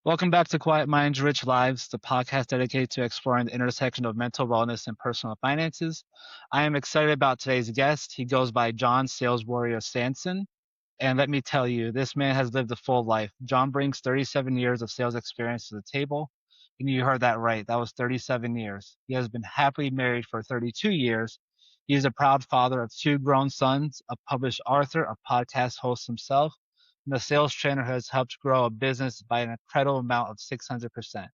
Welcome back to Quiet Minds, Rich Lives, the podcast dedicated to exploring the intersection of mental wellness and personal finances. I am excited about today's guest. He goes by Jon Saleswarrior Sanson. And let me tell you, this man has lived a full life. John brings 37 years of sales experience to the table. And you heard that right. That was 37 years. He has been happily married for 32 years. He is a proud father of two grown sons, a published author, a podcast host himself, and a sales trainer who has helped grow a business by an incredible amount of 600%.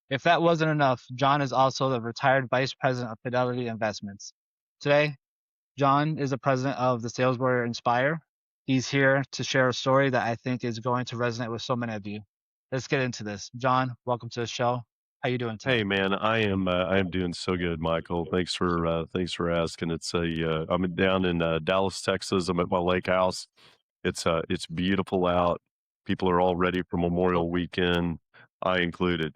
If that wasn't enough, John is also the retired vice president of Fidelity Investments. Today, John is the president of the Sales Warrior Inspire. He's here to share a story that I think is going to resonate with so many of you. Let's get into this. John, welcome to the show. How you doing today? Hey man, I am doing so good, Michael. Thanks for asking. I'm down in Dallas, Texas. I'm at my lake house. It's beautiful out. People are all ready for Cool. Memorial Weekend, I included.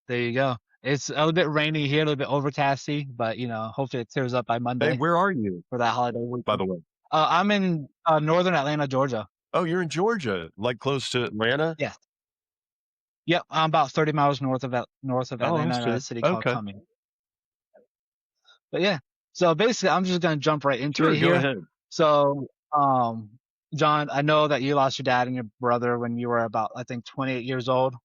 There you go. It's a little bit rainy here, a little bit overcasty, but hopefully it clears up by Hey, Monday where are you, for that holiday by weekend. the way? I'm in northern Atlanta, Georgia. Oh, you're in Georgia, like close to Atlanta? Yes. Yep, I'm about 30 miles north of Oh, Atlanta that's in a good. city called Okay, Cumming. But yeah, so basically, I'm just gonna jump right into sure, it go here. ahead. So, John, I know that you lost your dad and your brother when you were about, I think, 28 years old.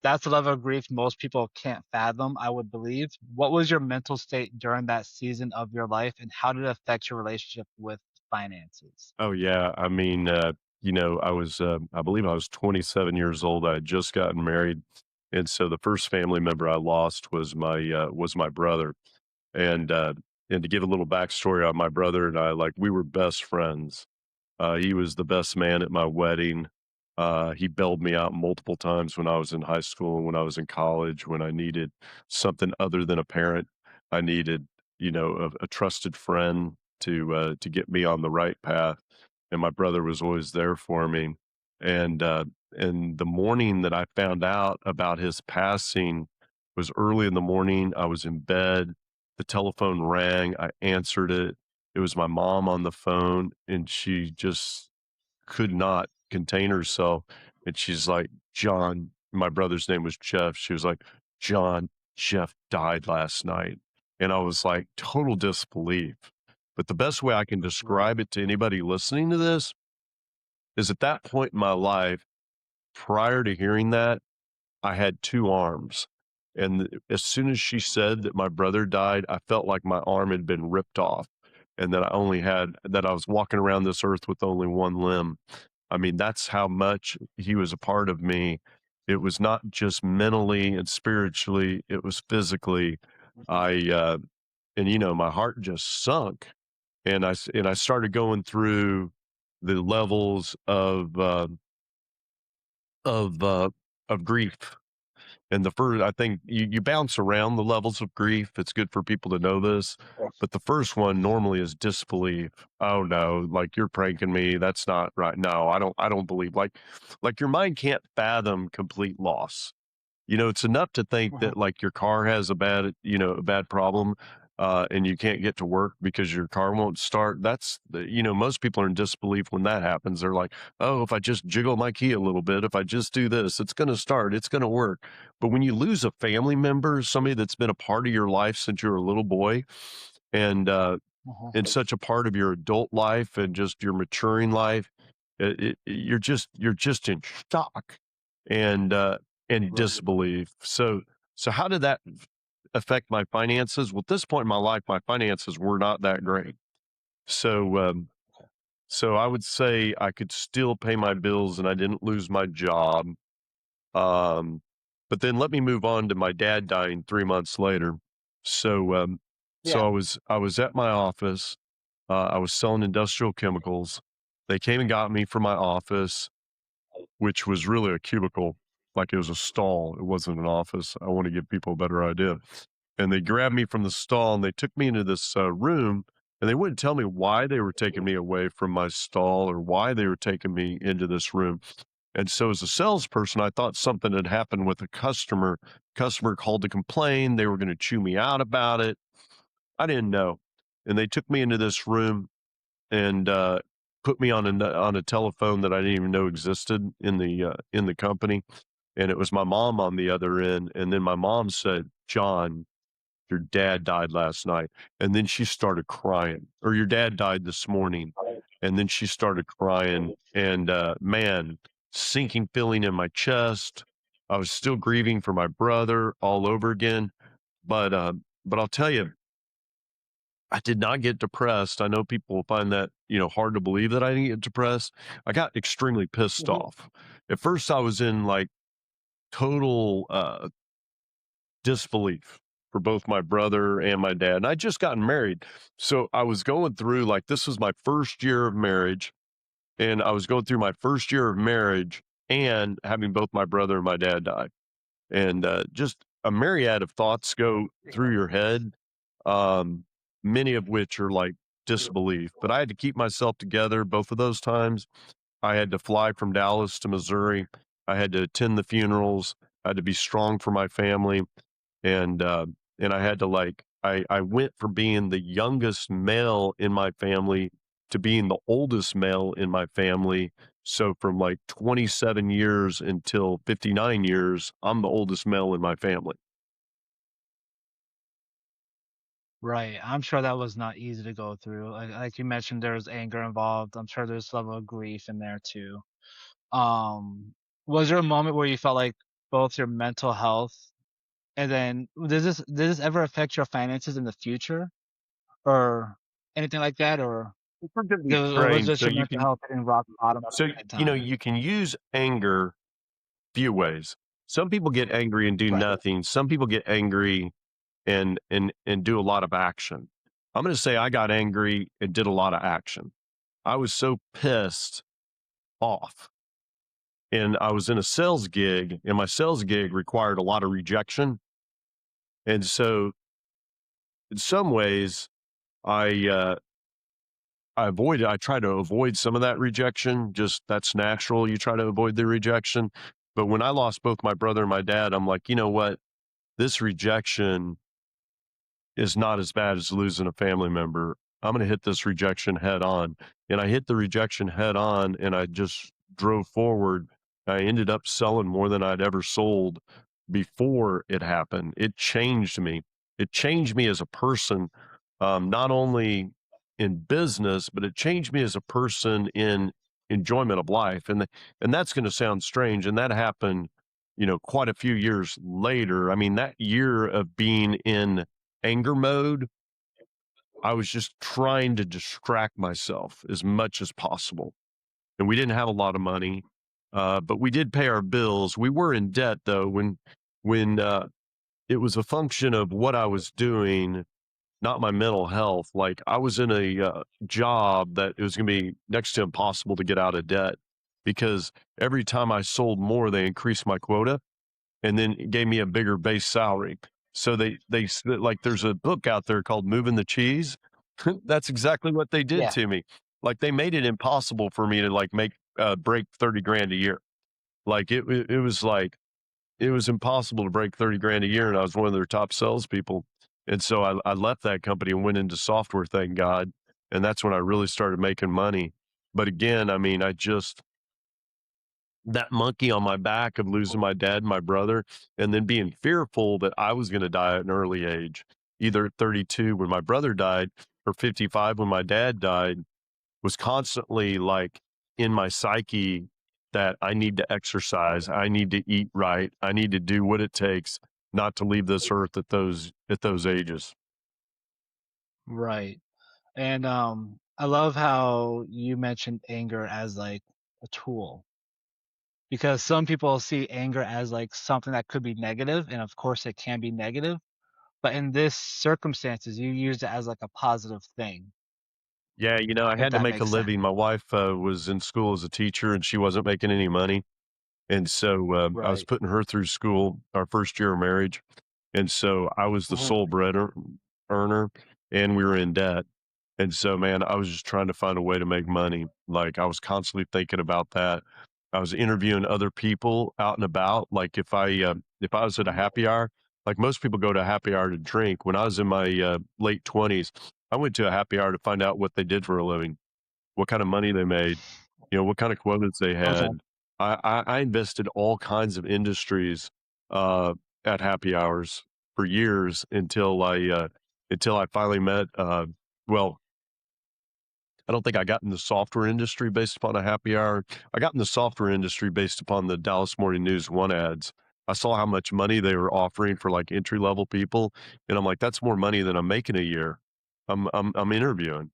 That's the level of grief most people can't fathom, I would believe. What was your mental state during that season of your life, and how did it affect your relationship with finances? Oh yeah, I mean, I believe I was 27 years old. I had just gotten married, and so the first family member I lost was my brother. And, uh, and to give a little backstory on my brother and I, like, we were best friends. He was the best man at my wedding. He bailed me out multiple times when I was in high school and when I was in college, when I needed something other than a parent. I needed, a trusted friend to get me on the right path. And my brother was always there for me. And, uh, and the morning that I found out about his passing was early in the morning. I was in bed. The telephone rang. I answered it. It was my mom on the phone, and she just could not contain herself, and she's like, "John," my brother's name was Jeff. She was like, "John, Jeff died last night." And I was like, total disbelief. But the best way I can Right. describe it to anybody listening to this is at that point in my life, prior to hearing that, I had 2 arms, and as soon as she said that my brother died, I felt like my arm had been ripped off, and that I was walking around this earth with only 1 limb. I mean, that's how much he was a part of me. It was not just mentally and spiritually, it was physically. Mhm. I, and, my heart just sunk, and I started going through the levels of, uh, of grief. And the first, I think you bounce around the levels of grief. It's good for people to know this. But the first one normally is disbelief. Oh no, like you're pranking me. That's not right. No, I don't believe like your mind can't fathom complete loss. It's enough to think Mhm. that like your car has a bad problem, and you can't get to work because your car won't start. Most people are in disbelief when that happens. They're like, oh, if I just jiggle my key a little bit, if I just do this, it's going to start, it's going to work. But when you lose a family member, somebody that's been a part of your life since you were a little boy, and Mhm. in such a part of your adult life and just your maturing life, you're just in shock and Right. disbelief. So how did that affect my finances? Well, at this point in my life, my finances were not that great. So so I would say I could still pay my bills and I didn't lose my job. Um, but then let me move on to my dad dying 3 months later. So so Yeah. I was at my office. I was selling industrial chemicals. They came and got me from my office, which was really a cubicle, like it was a stall. It wasn't an office. I want to give people a better idea. And they grabbed me from the stall and they took me into this room, and they wouldn't tell me why they were taking me away from my stall or why they were taking me into this room. And so as a salesperson, I thought something had happened with a customer. Customer called to complain. They were going to chew me out about it. I didn't know. And they took me into this room, and put me on a telephone that I didn't even know existed in the company, and it was my mom on the other end, and then my mom said, "John, your dad died last night," and then she started crying, or "Your dad died this morning," and then she started crying, and, man, sinking feeling in my chest. I was still grieving for my brother all over again, but I'll tell you, I did not get depressed. I know people find that, hard to believe that I didn't get depressed. I got extremely pissed Mhm. off. At first, I was in, like, total, disbelief for both my brother and my dad, and I'd just gotten married. So, I was going through, like, this was my 1st year of marriage, and I was going through my 1st year of marriage and having both my brother and my dad die. And just a myriad of thoughts go through your head, um, many of which are like disbelief. But I had to keep myself together both of those times. I had to fly from Dallas to Missouri. I had to attend the funerals. I had to be strong for my family, and I had to I went from being the youngest male in my family to being the oldest male in my family. So from like 27 years until 59 years, I'm the oldest male in my family. Right. I'm sure that was not easy to go through. Like you mentioned, there was anger involved. I'm sure there's level of grief in there too. Um, was there a moment where you felt like both your mental health and then does this ever affect your finances in the future or anything like that, We're going to be or was strange. just So your you mental can health hitting rock bottom at so the same time? you can use anger few ways. Some people get angry and do Right. nothing. Some people get angry and do a lot of action. I'm going to say I got angry and did a lot of action. I was so pissed off, and I was in a sales gig, and my sales gig required a lot of rejection. And so, in some ways, I I try to avoid some of that rejection. Just that's natural. You try to avoid the rejection. But when I lost both my brother and my dad, I'm like, you know what? This rejection is not as bad as losing a family member. I'm going to hit this rejection head on. And I hit the rejection head on, and I just drove forward. I ended up selling more than I'd ever sold before it happened. It changed me. It changed me as a person, not only in business, but it changed me as a person in enjoyment of life. And that's going to sound strange. And that happened, quite a few years later. I mean, that year of being in anger mode, I was just trying to distract myself as much as possible. And we didn't have a lot of money, but we did pay our bills. We were in debt though when it was a function of what I was doing, not my mental health. Like I was in a job that it was going to be next to impossible to get out of debt because every time I sold more, they increased my quota and then it gave me a bigger base salary. So like there's a book out there called Moving the Cheese. That's exactly what they did Yeah. to me. Like they made it impossible for me to like make break 30 grand a year. Like it was like it was impossible to break 30 grand a year, and I was one of their top salespeople. And so I left that company and went into software, thank God. And that's when I really started making money. But again, I mean, I just that monkey on my back of losing my dad and my brother, and then being fearful that I was going to die at an early age, either at 32 when my brother died or 55 when my dad died, was constantly like in my psyche that I need to exercise, I need to eat right, I need to do what it takes not to leave this earth at those ages. Right. And I love how you mentioned anger as like a tool because some people see anger as like something that could be negative, and of course it can be negative. But in this circumstances, you use it as like a positive thing, Yeah, I if had to that make a makes sense. living. My wife was in school as a teacher, and she wasn't making any money. And so, I was Right. putting her through school our 1st year of marriage, and so I was the Mhm. sole earner, and we were in debt, and so, man, I was just trying to find a way to make money, like, I was constantly thinking about that. I was interviewing other people out and about, like, if I was at a happy hour, like, most people go to a happy hour to drink. When I was in my, late 20s, I went to a happy hour to find out what they did for a living. what kind of money they made, what kind of quotas they Okay. had. I invested all kinds of industries, uh, at happy hours for years until I finally met, well, I don't think I got in the software industry based upon a happy hour. I got in the software industry based upon the Dallas Morning News One ads. I saw how much money they were offering for like entry level people, and I'm like, that's more money than I'm making a year. I'm interviewing,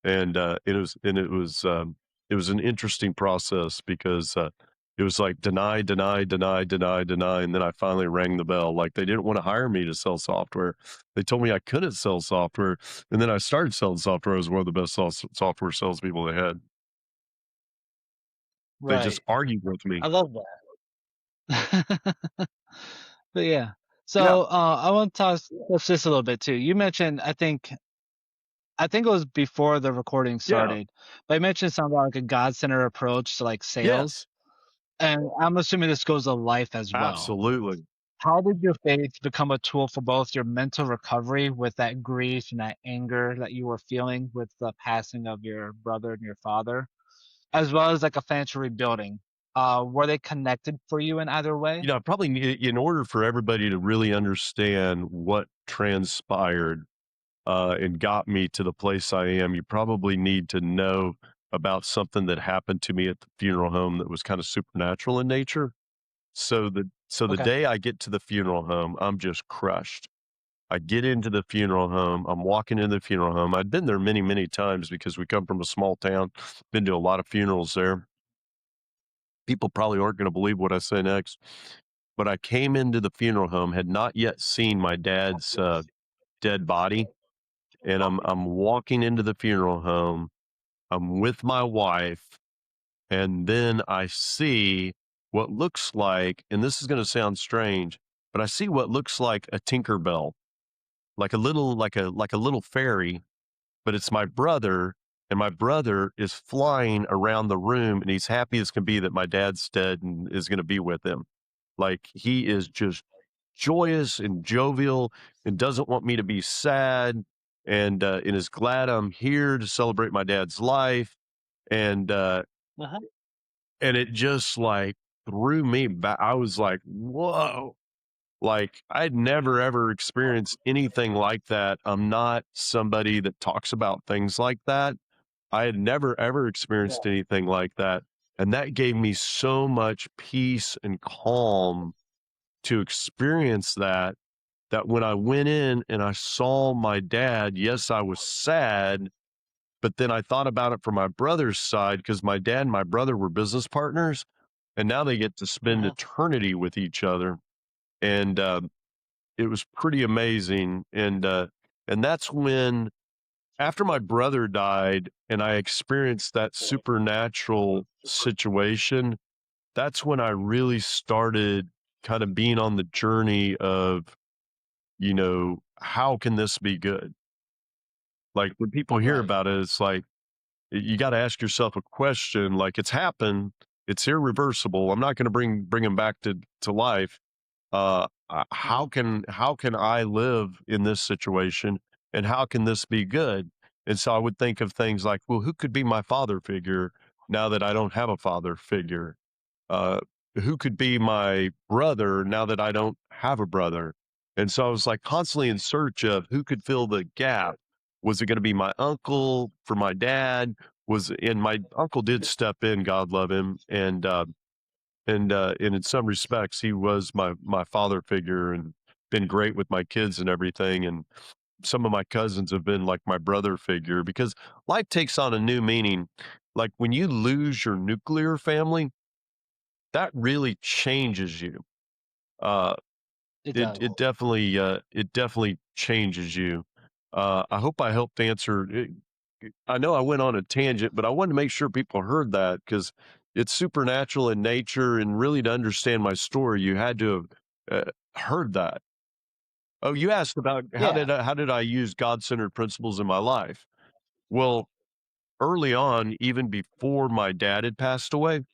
and it was an interesting process because it was like deny, deny, deny, deny, deny, and then I finally rang the bell. Like they didn't want to hire me to sell software. They told me I couldn't sell software, and then I started selling software. I was one of the best software salespeople they had. They just Right. argued with me. I love that. But yeah. Yeah. So I want to touch this a little bit too. You mentioned, I think it was before the recording Yeah. started, but you mentioned something about like a God-centered approach to like sales, Yes. and I'm assuming this goes to life as well. Absolutely. How did your faith become a tool for both your mental recovery with that grief and that anger that you were feeling with the passing of your brother and your father, as well as like a financial rebuilding? Were they connected for you in either way? I probably need, in order for everybody to really understand what transpired and got me to the place I am, you probably need to know about something that happened to me at the funeral home that was kind of supernatural in nature. So the Okay. day I get to the funeral home, I'm just crushed. I get into the funeral home. I'm walking into the funeral home. I'd been there many, many times because we come from a small town. Been to a lot of funerals there. People probably aren't going to believe what I say next, but I came into the funeral home, had not yet seen my dad's dead body, and I'm walking into the funeral home. I'm with my wife, and then I see what looks like, and this is going to sound strange, but I see what looks like a Tinkerbell, like a little fairy, but it's my brother, and my brother is flying around the room, and he's happy as can be that my dad's dead and is going to be with him. Like he is just joyous and jovial and doesn't want me to be sad and is glad I'm here to celebrate my dad's life. And Uh-huh. and it just like threw me back. I was like, whoa. Like I'd never ever experienced anything like that. I'm not somebody that talks about things like that. I had never ever Yeah. experienced anything like that. And that gave me so much peace and calm to experience that, that when I went in and I saw my dad, yes, I was sad, but then I thought about it from my brother's side because my dad and my brother were business partners, and now they get to spend Uh-huh. eternity with each other. And it was pretty amazing. And that's when, after my brother died and I experienced that supernatural situation, that's when I really started kind of being on the journey of, how can this be good? Like when people hear Right. about it, it's like you got to ask yourself a question. Like it's happened, it's irreversible. I'm not going to bring him back to life. Uh-huh. How can I live in this situation, and how can this be good? And so I would think of things like, well, who could be my father figure now that I don't have a father figure? uh, who could be my brother now that I don't have a brother? And so I was like constantly in search of who could fill the gap. Was it going to be my uncle for my dad? And my uncle did step in, God love him, and in some respects he was my father figure and been great with my kids and everything. And some of my cousins have been like my brother figure because life takes on a new meaning. Like when you lose your nuclear family, that really changes you. Uh, It it does. it definitely changes you. I hope I helped answer. I know I went on a tangent, but I wanted to make sure people heard that because it's supernatural in nature, and really to understand my story, you had to have heard that. Oh, you asked about Yeah. how did I use God centered principles in my life? Well, early on, even before my dad had passed away,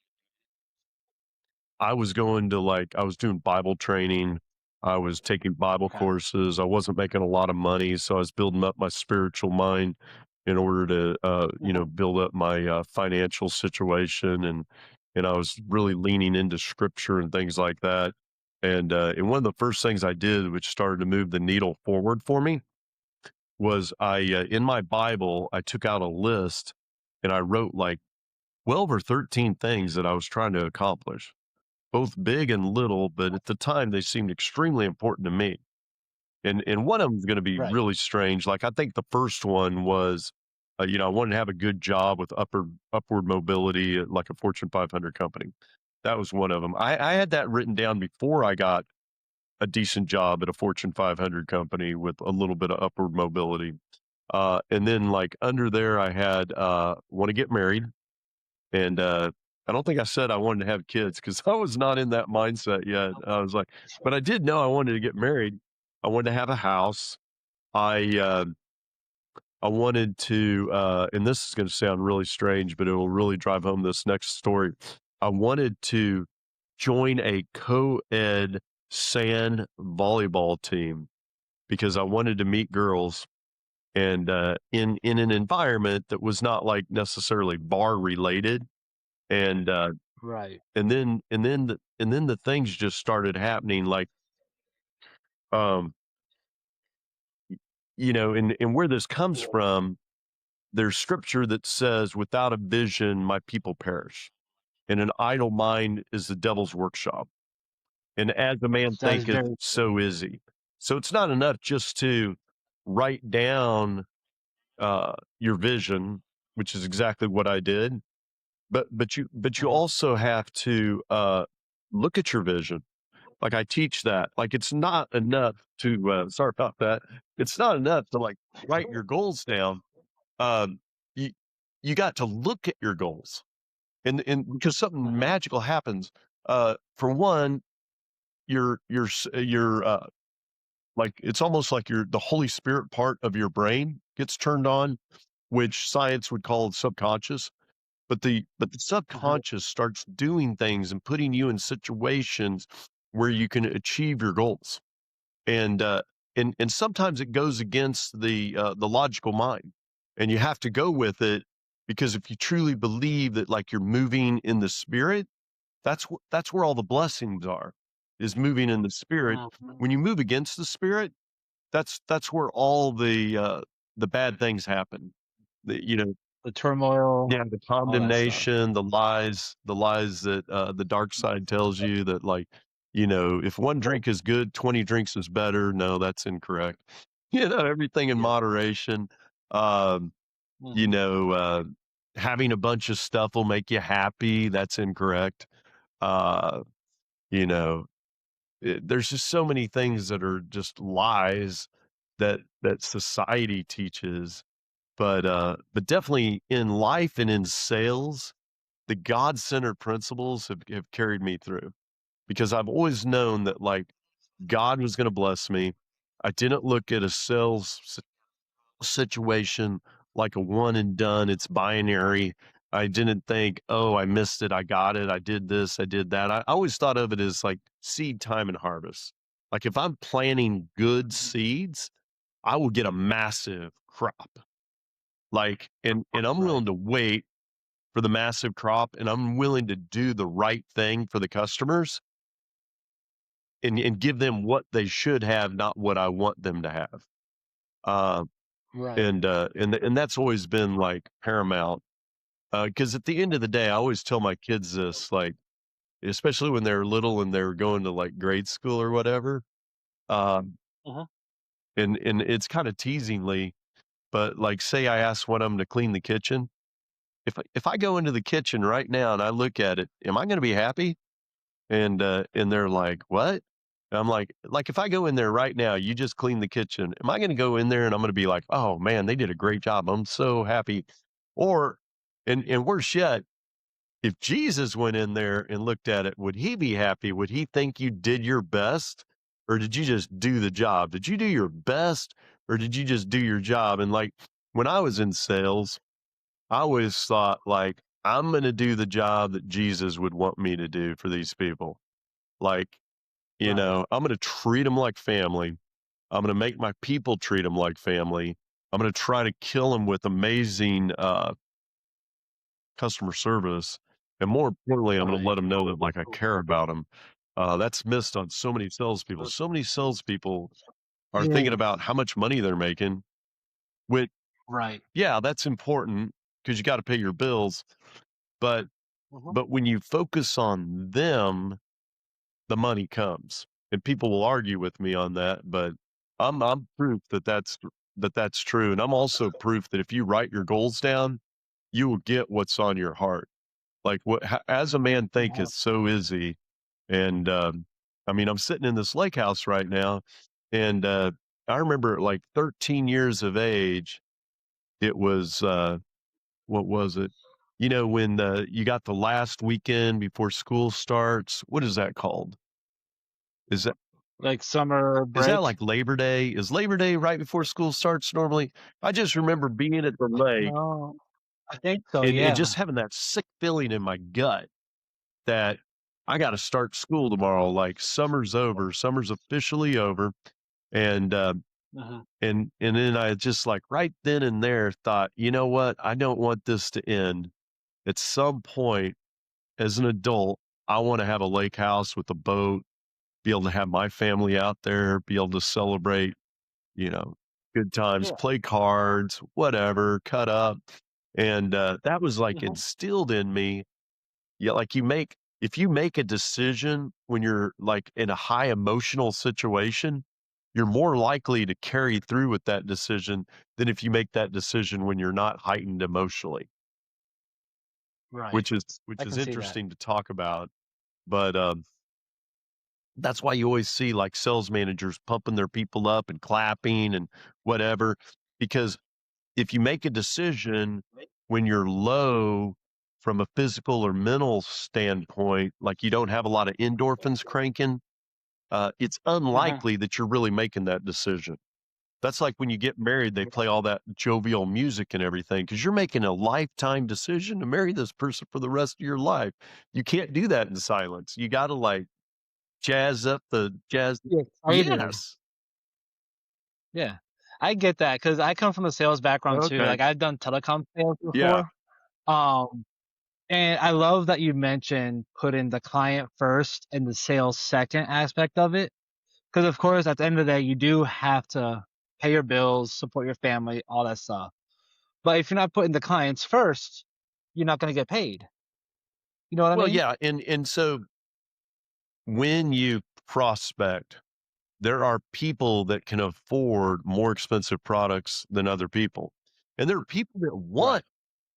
I was doing Bible training. I was taking Bible Okay. courses. I wasn't making a lot of money, so I was building up my spiritual mind. in order to, Mhm. build up my, financial situation, and I was really leaning into scripture and things like that. And one of the first things I did, which started to move the needle forward for me, was in my Bible, I took out a list and I wrote like 12 or 13 things that I was trying to accomplish, both big and little, but at the time they seemed extremely important to me. And one of them is gonna be Right. really strange. Like, I think the first one was, I wanted to have a good job with upward mobility at, like, a Fortune 500 company. That was one of them. I had that written down before I got a decent job at a Fortune 500 company with a little bit of upward mobility. And then, like, under there, I had, wanna get married, and I don't think I said I wanted to have kids because I was not in that mindset yet. I was like, but I did know I wanted to get married. I wanted to have a house. I uh, I wanted to, and this is going to sound really strange, but it will really drive home this next story. I wanted to join a co-ed sand volleyball team because I wanted to meet girls and in an environment that was not like necessarily bar related. And Right. and then the things just started happening like um and where this comes from, there's scripture that says, without a vision, my people perish. And an idle mind is the devil's workshop. And as a man That is thinketh, very so is he. So it's not enough just to write down your vision, which is exactly what I did. But you Mhm. also have to look at your vision. Like I teach that. Like it's not enough to sorry about that. It's not enough to like write your goals down. um, you you got to look at your goals, and because something Mhm. magical happens. For one, your like it's almost like your the Holy Spirit part of your brain gets turned on, which science would call subconscious. But the Mhm. subconscious starts doing things and putting you in situations where you can achieve your goals. And sometimes it goes against the logical mind, and you have to go with it, because if you truly believe that like you're moving in the spirit, that's where all the blessings are, is moving in the spirit. Mhm. When you move against the spirit, that's where all the bad things happen. The The turmoil, yeah, the all that stuff. condemnation, the lies that, the dark side tells you that, like, if one drink is good, 20 drinks is better. No, that's incorrect. Everything in Yeah. moderation. Um, you Mhm. know, uh, Having a bunch of stuff will make you happy. That's incorrect. Uh, you know, there's just so many things that are just lies that society teaches. But definitely in life and in sales, the God-centered principles have carried me through, because I've always known that, like, God was gonna bless me. I didn't look at a situation like a one and done, it's binary. I didn't think, "Oh, I missed it, I got it, I did this, I did that." I always thought of it as, like, seed time and harvest. Like, if I'm planting good Mhm. seeds, I will get a massive crop. Like, and I'm Right. willing to wait for the massive crop, and I'm willing to do the right thing for the customers, and give them what they should have, not what I want them to have. Uh, Right. and that's always been, like, paramount, because at the end of the day, I always tell my kids this, like, especially when they're little and they're going to, like, grade school or whatever, um, Mhm. and it's kinda teasingly, but, like, say I ask one of them to clean the kitchen. If I go into the kitchen right now and I look at it, am I gonna be happy? And they're like, "What?" And I'm like, if I go in there right now, you just clean the kitchen, am I gonna go in there and I'm gonna be like, "Oh, man, they did a great job. I'm so happy." Or and worse yet, if Jesus went in there and looked at it, would he be happy? Would he think you did your best, or did you just do the job? Did you do your best, or did you just do your job? And, like, when I was in sales, I always thought, like, I'm gonna do the job that Jesus would want me to do for these people. Like, Right. I'm gonna treat them like family. I'm gonna make my people treat them like family. I'm gonna try to kill them with amazing, customer service, and more importantly, I'm gonna Right. let them know that, like, I care about them. That's missed on so many salespeople. So many salespeople are Yeah. thinking about how much money they're making, which, Right. yeah, that's important because you gotta pay your bills, but Mhm. when you focus on them, the money comes. And people will argue with me on that, but I'm proof that that's true, and I'm also proof that if you write your goals down, you will get what's on your heart. Like, what as a man Mhm. thinketh, so is he. And, I mean, I'm sitting in this lake house right now, and, I remember at, like, 13 years of age, it was, what was it? You know, when, you got the last weekend before school starts, what is that called? Is that Like summer is that break? like Labor Day? Is Labor Day right before school starts normally? I just remember being at the lake No, I think so, and just yeah. having that sick feeling in my gut that I gotta start school tomorrow, like, summer's over, summer's officially over, and, Mhm. and then I just, like, right then and there thought, "You know what? I don't want this to end. At some point, as an adult, I wanna have a lake house with a boat, be able to have my family out there, be able to celebrate, you know, good times, Yeah. play cards, whatever, cut up," and, that was, like, Mhm. instilled in me. Yeah, like, if you make a decision when you're, like, in a high emotional situation, you're more likely to carry through with that decision than if you make that decision when you're not heightened emotionally, Right. which I is can see that. interesting to talk about, but, that's why you always see, like, sales managers pumping their people up and clapping and whatever, because if you make a decision when you're low from a physical or mental standpoint, like you don't have a lot of endorphins cranking, it's Mhm. unlikely that you're really making that decision. That's like when you get married, they play all that jovial music and everything because you're making a lifetime decision to marry this person for the rest of your life. You can't do that in silence. You got to like jazz up the jazz. You're excited. Yes. Yeah. I get that because I come from a sales background too, Okay. like, I've done telecom sales Yeah. before, um, and I love that you mentioned putting the client first and the sales second aspect of it. Because of course, at the end of the day, you do have to pay your bills, support your family, all that stuff. But if you're not putting the clients first, you're not gonna get paid. You know what I Well, mean? yeah. And so when you prospect, there are people that can afford more expensive products than other people. And there are people that Right. want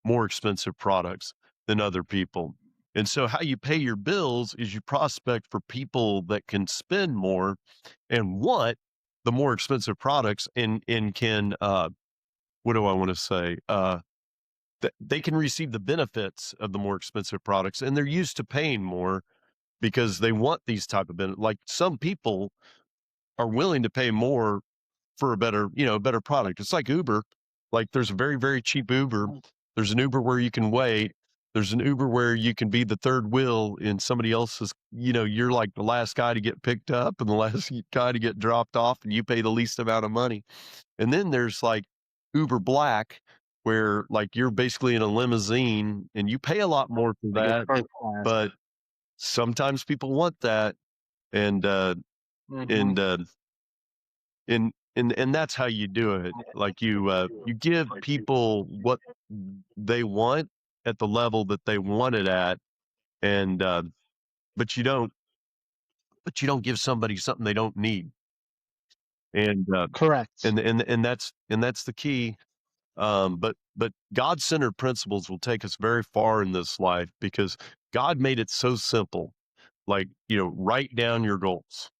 more expensive products than other people. And so how you pay your bills is you prospect for people that can spend more and want the more expensive products and can what do I want to say? They can receive the benefits of the more expensive products and they're used to paying more because they want these type of benefits. Like some people are willing to pay more for a better, a better product. It's like Uber. Like there's a very, very cheap Uber. Mhm. There's an Uber where you can wait. There's an Uber where you can be the third wheel in somebody else's, you're like the last guy to get picked up and the last guy to get dropped off and you pay the least amount of money. And then there's like Uber Black where like you're basically in a limousine and you pay a lot more for Like it's that, first class. but sometimes people want that and Mhm. and uh and that's how you do it. Like you give people what they want at the level that they want it at, and but you don't but you don't give somebody something they don't need. And Correct. that's the key. But God-centered principles will take us very far in this life because God made it so simple. Like, write down your goals.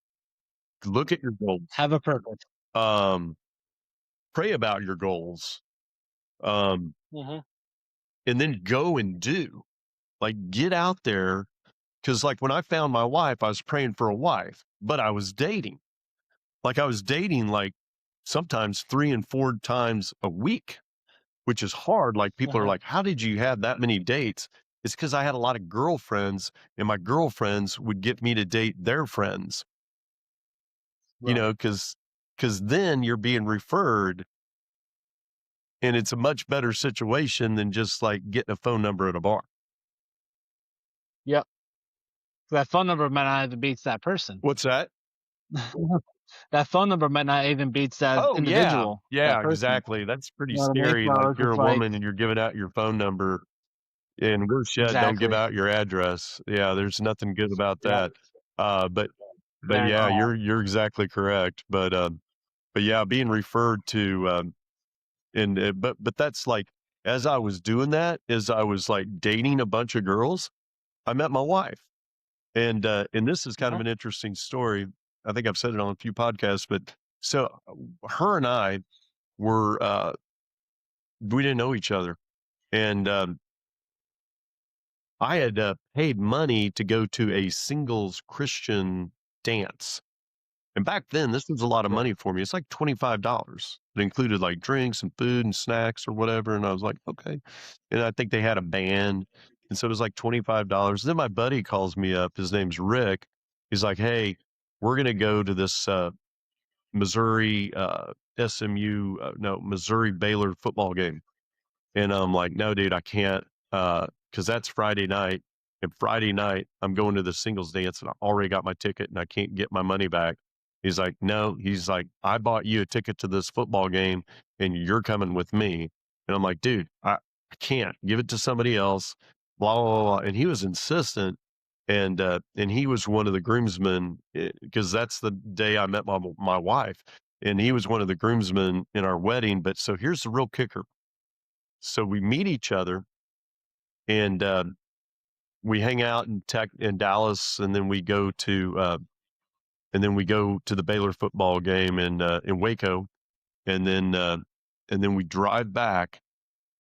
Look at your goals. Have a purpose. Um, pray about your goals. Um, Mhm. and then go and do. Like, get out there. Cause like when I found my wife, I was praying for a wife, but I was dating. Like I was dating like sometimes 3 and 4 times a week, which is hard. Like people are Mhm. like, how did you have that many dates? It's because I had a lot of girlfriends and my girlfriends would get me to date their friends, Right. cause then you're being referred and it's a much better situation than just like getting a phone number at a bar. Yep. That phone number might not even beats that person. What's that? That phone number might not even beats that Oh, yeah. individual, that Yeah, person. exactly. That's pretty You know what I mean? scary, So like, it's you're just a like woman and you're giving out your phone number, and worse yet, don't give exactly. out your address. Yeah, there's nothing good about Yeah, that. Uh, but but there's yeah, that. you're exactly correct. But yeah, being referred to, and, but that's like as I was doing that, as I was, like, dating a bunch of girls, I met my wife. And this is kind of Uh-huh. an interesting story. I think I've said it on a few podcasts, but so her and I were, we didn't know each other. And, I had, paid money to go to a singles Christian dance. And back then, this was a lot of Yeah. money for me. It's like $25. It included like drinks and food and snacks or whatever. And I was like, okay. And I think they had a band. And so it was like $25. Then my buddy calls me up. His name's Rick. He's like, hey, we're going to go to this Missouri SMU, no, Missouri Baylor football game. And I'm like, "No, dude, I can't, because that's Friday night, and Friday night, I'm going to the singles dance, and I already got my ticket, and I can't get my money back." He's like, "No," he's like, "I bought you a ticket to this football game, and you're coming with me." And I'm like, "Dude, I can't. Give it to somebody else, blah, blah, blah, blah." And he was insistent, and he was one of the groomsmen, because that's the day I met my wife, and he was one of the groomsmen in our wedding. But so here's the real kicker. So we meet each other and, we hang out in Dallas, and then we go to the Baylor football game in Waco, and then we drive back,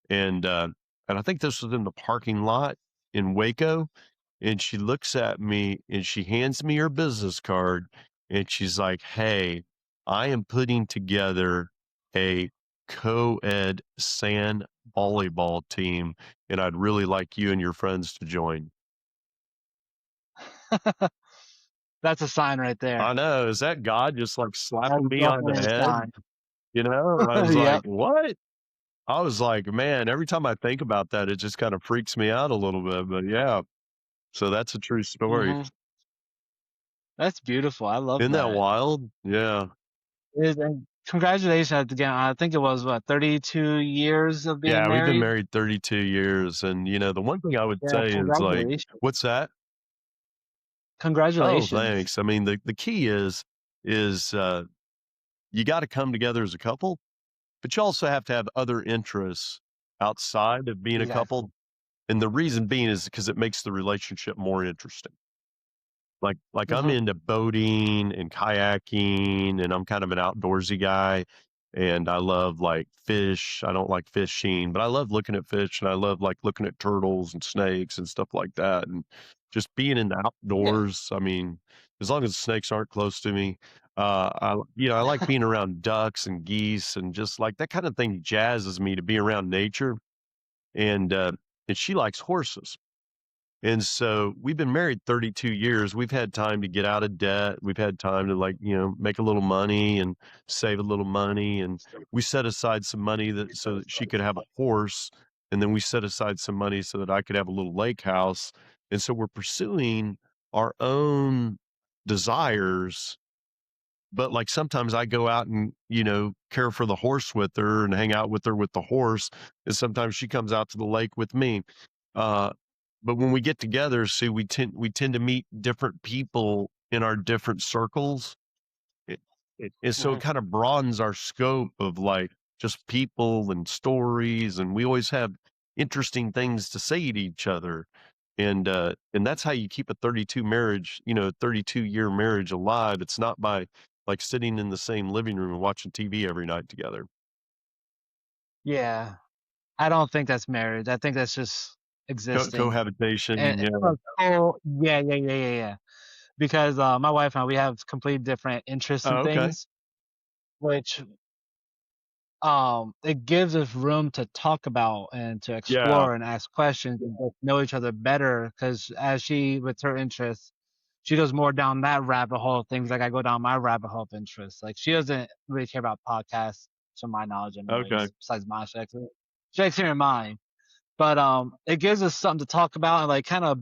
and, uh, and I think this was in the parking lot in Waco, and she looks at me and she hands me her business card, and she's like, "Hey, I am putting together a co-ed sand volleyball team, and I'd really like you and your friends to join." That's a sign right I there. know, is that God just, like, That's slapping me on the definitely a head? sign. You know? I was like, Yep. "What?" I was like, "Man," every time I think about that, it just kinda freaks me out a little bit, but yeah. So that's a true story. Mhm. That's beautiful, I love Isn't that that. wild? Yeah. It is, and congratulations again, I think it was, what, 32 years of being Yeah, we've been married? married 32 years, and, the one thing I would Yeah, say is, like congratulations. What's that? Oh, Congratulations. thanks. I mean, the key is, you gotta come together as a couple, but you also have to have other interests outside of being a Exactly. couple, and the reason being is because it makes the relationship more interesting. Like, I'm Mhm. into boating and kayaking, and I'm kind of an outdoorsy guy, and I love, like, fish. I don't like fishing, but I love looking at fish, and I love, like, looking at turtles and snakes and stuff like that, and just being in the Yeah. outdoors. I mean, as long as the snakes aren't close to me, I like being around ducks and geese and just, like, that kinda thing jazzes me to be around nature, and, uh, and she likes horses. And so we've been married 32 years. We've had time to get out of debt. We've had time to like, make a little money and save a little money. And we set aside some money that so that she could have a horse. And then we set aside some money so that I could have a little lake house. And so we're pursuing our own desires, but, like, sometimes I go out and, care for the horse with her and hang out with her with the horse, and sometimes she comes out to the lake with me. Uh, but when we get together, see, we tend to meet different people in our different circles. It and so it Mhm. kinda broadens our scope of, like, just people and stories, and we always have interesting things to say to each other, and that's how you keep a 32-year marriage alive. It's not by, like, sitting in the same living room and watching TV every night together. Yeah. I don't think that's marriage, I think that's just existing. Cohabitation, And yeah. oh, yeah, yeah, yeah, yeah, yeah. Because, my wife and I, we have completely different interests and Oh, okay. things, which, it gives us room to talk about and to Yeah. explore and ask questions and get to know each other better. Because as she with her interests, she goes more down that rabbit hole of things like I go down my rabbit hole of interests. Like, she doesn't really care about podcasts. to my knowledge, Okay. anyways. Besides my Shakespeare and mine, but it gives us something to talk about and like kind of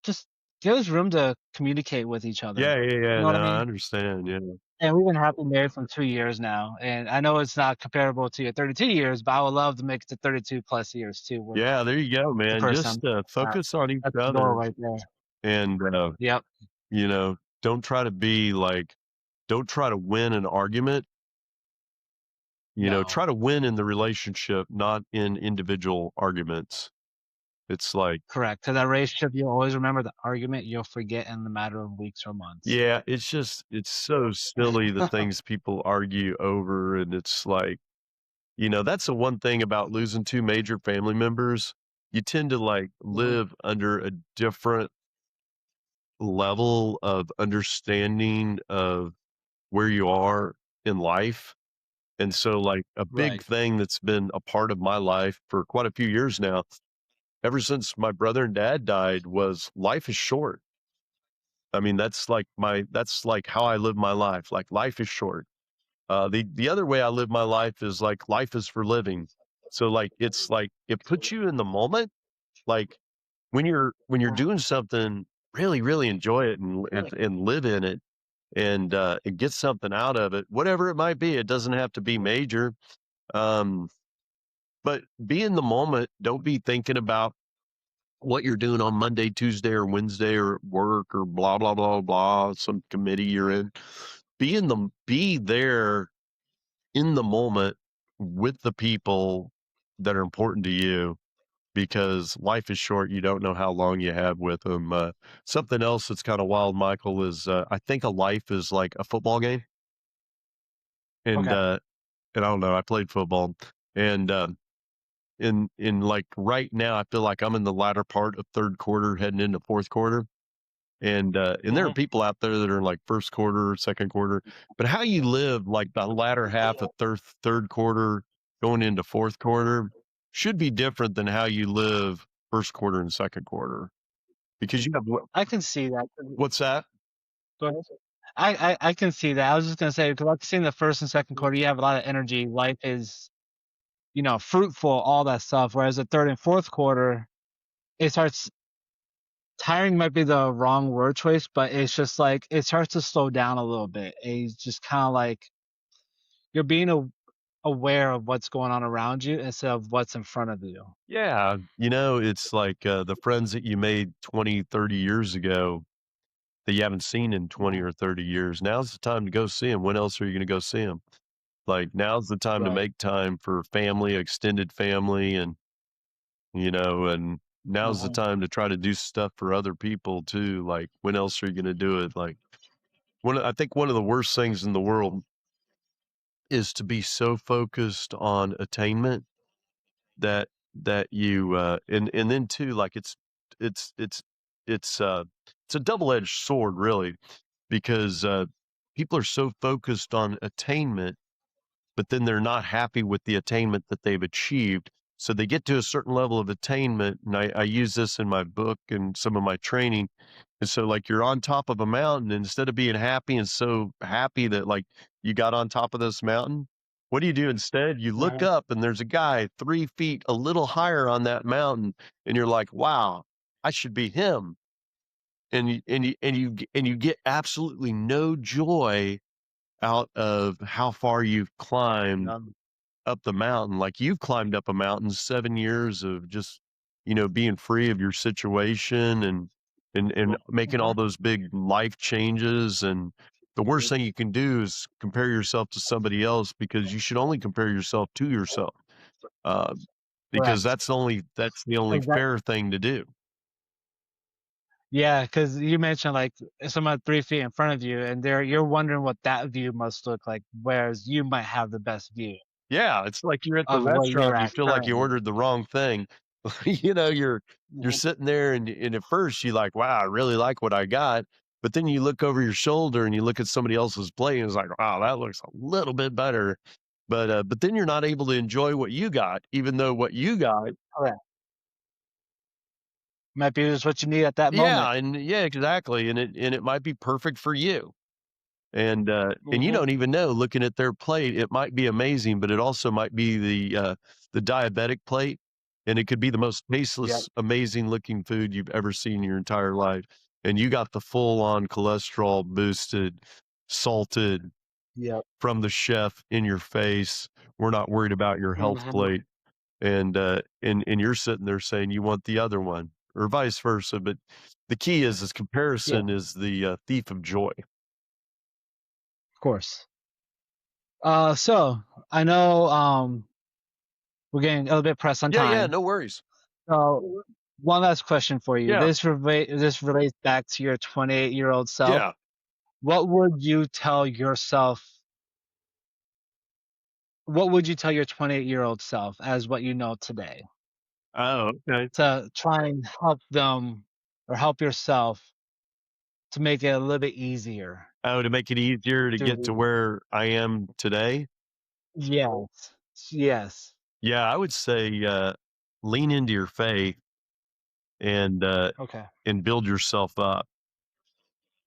just gives us room to communicate with each other. Yeah, yeah, You yeah. know what I No, I mean? understand. Yeah. And we've been happily married for 2 years now, and I know it's not comparable to your 32 years, but I would love to make it to 32 plus years too with Yeah, there you go, the man. person. Just focus on each That's the goal other right there. and Yep. you know, don't try to be like don't try to win an argument. Try No. to win in the relationship, not in individual arguments. It's like, Correct. Because that relationship, you'll always remember the argument. You'll forget in the matter of weeks or months. yeah, it's so silly the things people argue over. And it's like, that's the one thing about losing two major family members. You tend to like Mhm. live under a different level of understanding of where you are in life. And so, like, a big Right. thing that's been a part of my life for quite a few years now, ever since my brother and dad died, was life is short. I mean, that's like how I live my life. Like, life is short. The other way I live my life is like life is for living. So, like, it's like it puts you in the moment. Like when you're doing something, really, really enjoy it and live in it and get something out of it, whatever it might be. It doesn't have to be major. Um, but be in the moment. Don't be thinking about what you're doing on Monday, Tuesday, or Wednesday, or at work, or blah blah blah blah. Some committee you're in. Be there in the moment with the people that are important to you because life is short. You don't know how long you have with them. Something else that's kind of wild, Michael, is I think a life is like a football game, and Okay. uh, and I don't know. I played football, and in like right now, I feel like I'm in the latter part of third quarter, heading into fourth quarter, and there are Hmm. people out there that are in like first quarter, second quarter, but how you live like the latter half of third quarter, going into fourth quarter, should be different than how you live first quarter and second quarter because you have I can see that. what's that? Go ahead. I can see that. I was just gonna say because I've seen the first and second quarter, you have a lot of energy. Life is, fruitful, all that stuff. Whereas the third and fourth quarter, it starts tiring might be the wrong word choice, but it's just like it starts to slow down a little bit. It's just kind of like you're being aware of what's going on around you instead of what's in front of you. Yeah, it's like the friends that you made 20, 30 years ago that you haven't seen in 20 Mhm. or 30 years. Now's the time to go see them. When else are you going to go see them? Like, now's the time to Right. make time for family, extended family, and now's the Mhm. time to try to do stuff for other people too. Like, when else are you gonna do it? Like, I think one of the worst things in the world is to be so focused on attainment that you, and then too, like, it's it's it's, uh, it's a double-edged sword, really, because, people are so focused on attainment but then they're not happy with the attainment that they've achieved. So they get to a certain level of attainment, and I use this in my book and some of my training. And so, like, you're on top of a mountain, and instead of being happy and so happy that like you got on top of this mountain, what do you do instead? You look Mhm. up, and there's a guy 3 feet a little higher on that mountain, and you're like, "Wow, I should be him." And you get absolutely no joy out of how far you've climbed Um, up the mountain. Like, you've climbed up a mountain, 7 years of just, being free of your situation and making all mhm. those big life changes, and the worst thing you can do is compare yourself to somebody else because you should only compare yourself to yourself, uh, because Correct. that's the only 'Cause that fair thing to do. Yeah, because you mentioned, like, someone 3 feet in front of you, and you're wondering what that view must look like, whereas you might have the best view Yeah, it's like you're at the of where restaurant you're and you at feel like you currently. ordered the wrong thing. You're Mhm. sitting there and at first you're like, "Wow, I really like what I got." But then you look over your shoulder and you look at somebody else's plate and it's like, "Wow, that looks a little bit better." But then you're not able to enjoy what you got, even though what you got. Correct. Might be just what you need at that moment. Yeah, and yeah, exactly. And it might be perfect for you. And you don't even know looking at their plate, it might be amazing, but it also might be the diabetic plate, and it could be the most Yep. tasteless, amazing looking food you've ever seen in your entire life. And you got the full on cholesterol boosted, salted Yep. from the chef in your face. We're not worried about your health Mhm. plate. And you're sitting there saying you want the other one, or vice versa. But the key is Yeah, comparison is the thief of joy. of course. So I know we're getting a little bit pressed on Yeah, yeah, time. no worries. So one last question for you. Yeah, This relates back to your 28-year-old self. yeah. What would you tell yourself? What would you tell your 28-year-old self as what you know today Oh, okay. to try and help them or help yourself to make it a little bit easier Oh, to make it easier to get to to where I am today? yes. Yes. Yeah, I would say, lean into your faith and, uh, Okay. and build yourself up.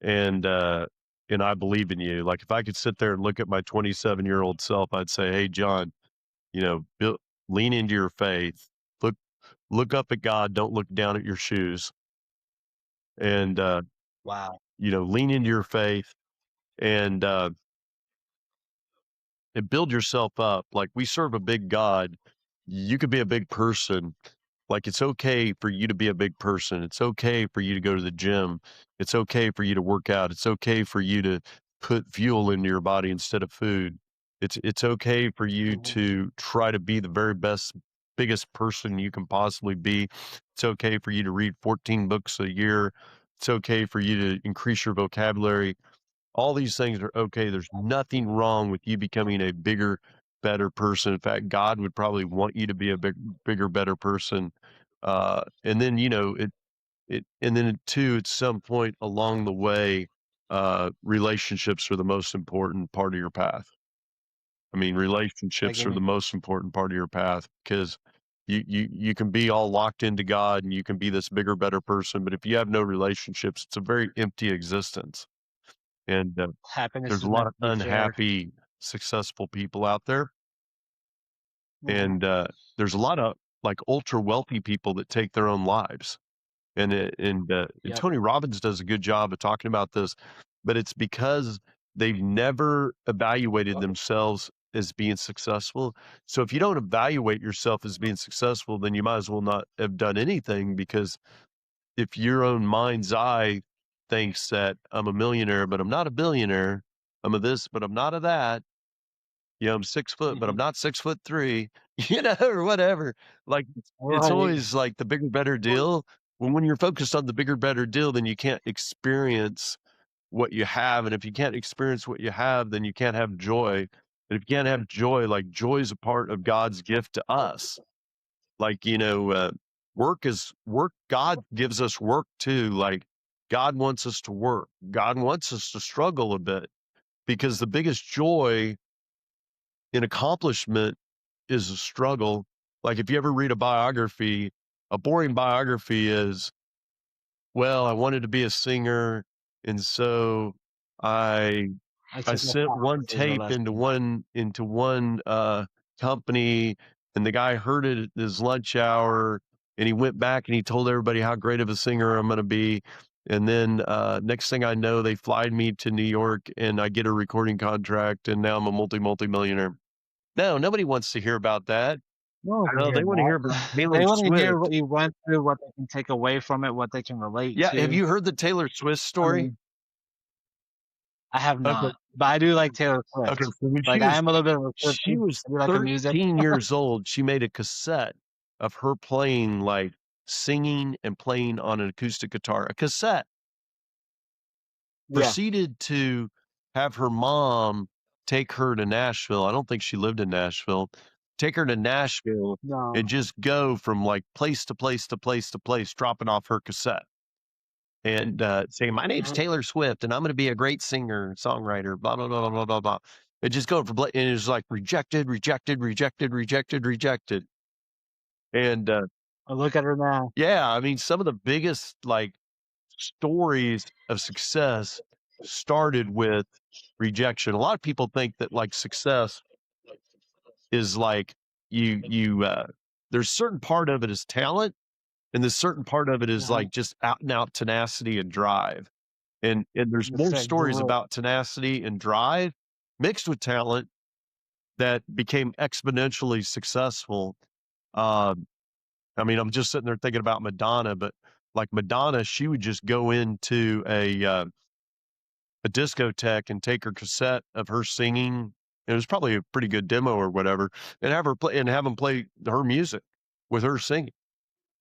And, uh, and I believe in you. Like, if I could sit there and look at my 27-year-old self, I'd say, "Hey, John, build lean into your faith. Look look up at God, don't look down at your shoes, and, Wow. lean into your faith and, uh, and build yourself up. Like, we serve a big God. You could be a big person. Like, it's okay for you to be a big person. It's okay for you to go to the gym. It's okay for you to work out. It's okay for you to put fuel into your body instead of food. It's okay for you Mhm. to try to be the very best, biggest person you can possibly be. It's okay for you to read 14 books a year. It's okay for you to increase your vocabulary. All these things are okay. There's nothing wrong with you becoming a bigger, better person. In fact, God would probably want you to be a bigger, better person. And then, and then too, at some point along the way, relationships are the most important part of your path. I mean, Like relationships are the most important part of your path because you can be all locked into God and you can be this bigger, better person. But if you have no relationships, it's a very empty existence. And happiness there's a is lot meant of to be shared. unhappy, successful people out there, Mhm. and, there's a lot of, like, ultra wealthy people that take their own lives, and Yep. Tony Robbins does a good job of talking about this, but it's because they've never evaluated themselves as being successful. So if you don't evaluate yourself as being successful, then you might as well not have done anything because if your own mind's eye thinks that I'm a millionaire, but I'm not a billionaire, I'm a this, but I'm not a that, I'm 6 foot, but I'm Mhm. not 6'3", or whatever. Like it's Right. always like the bigger, better deal. When you're focused on the bigger, better deal, then you can't experience what you have. And if you can't experience what you have, then you can't have joy. And if you can't have joy, like joy is a part of God's gift to us. Like, work. God gives us work too. Like God wants us to work. God wants us to struggle a bit because the biggest joy in accomplishment is a struggle. Like if you ever read a biography, a boring biography is, well, I wanted to be a singer, and so I I I took a sent one class as a tape into lesson. one company, and the guy heard it at his lunch hour, and he went back and he told everybody how great of a singer I'm gonna be. And then next thing I know, they flied me to New York, and I get a recording contract, and now I'm a multi-millionaire. No, nobody wants to hear about that. No one can No, hear they wanna hear about that. Taylor They wanna hear Swift. what you went through, what they can take away from it, what they can relate Yeah, have to. you heard the Taylor Swift I story? mean, I have Okay, not, but I do like Taylor okay, Swift. so when Like, I am a little bit of a she Swiftie. was I do like her music. 13 years old, she made a cassette of her playing, like, singing and playing on an acoustic guitar, a cassette, Yeah. proceeded to have her mom take her to Nashville. I don't think she lived in Nashville. Take her to Nashville and No. just go from, like, place to place to place to place, dropping off her cassette. And, saying, "My name's Mhm. Taylor Swift, and I'm gonna be a great singer, songwriter, blah, blah, blah, blah, blah, blah, blah." And just going from and it was like rejected, rejected, rejected, rejected, rejected. And, I look at her now. yeah, I mean, some of the biggest, like, stories of success started with rejection. A lot of people think that like success is like you there's certain part of it is talent and the certain part of it is Uh-huh. like just out and out tenacity and drive. And there's That's more right. stories Grit. about tenacity and drive mixed with talent that became exponentially successful. Um, I mean, I'm just sitting there thinking about Madonna, but like Madonna, she would just go into a discotheque and take her cassette of her singing. It was probably a pretty good demo or whatever, and have her play and have them play her music with her singing.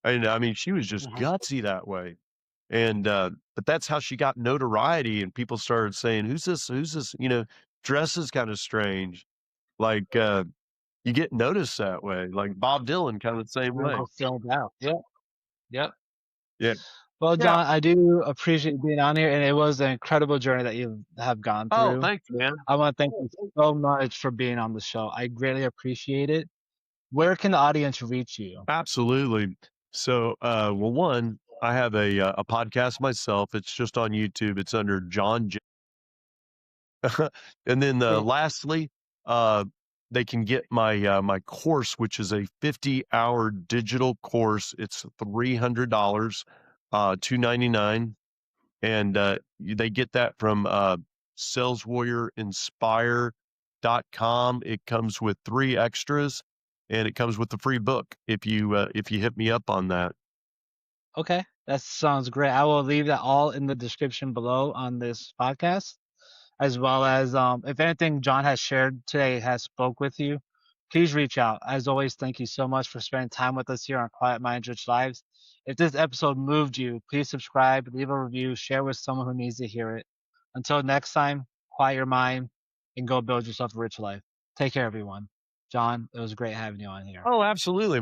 And I mean, she was just Uh-huh. gutsy that way. And but that's how she got notoriety, and people started saying, "Who's this? Who's this?" Dresses kind of strange. Like you get noticed that way. Like Bob Dylan, kind of the same And way. go stand out. Yep. Yep. Yeah, Well, yeah. John, I do appreciate being on here, and it was an incredible journey that you have gone Oh, through. thanks, man. I want to thank you so much for being on the show. I greatly appreciate it. Where can the audience reach you? Absolutely. So, well, one, I have a podcast myself. It's just on YouTube. It's under John. And then, Okay. lastly, uh, they can get my course, which is a 50-hour digital course. It's $300, 299, and they get that from saleswarriorinspire.com. It comes with 3 extras, and it comes with the free book if you hit me up on that. Okay. That sounds great. I will leave that all in the description below on this podcast, as well as if anything John has shared today has spoke with you, please reach out. As always, thank you so much for spending time with us here on Quiet Minds, Rich Lives. If this episode moved you, please subscribe, leave a review, share with someone who needs to hear it. Until next time, quiet your mind and go build yourself a rich life. Take care, everyone. John, it was great having you on here. Oh, absolutely.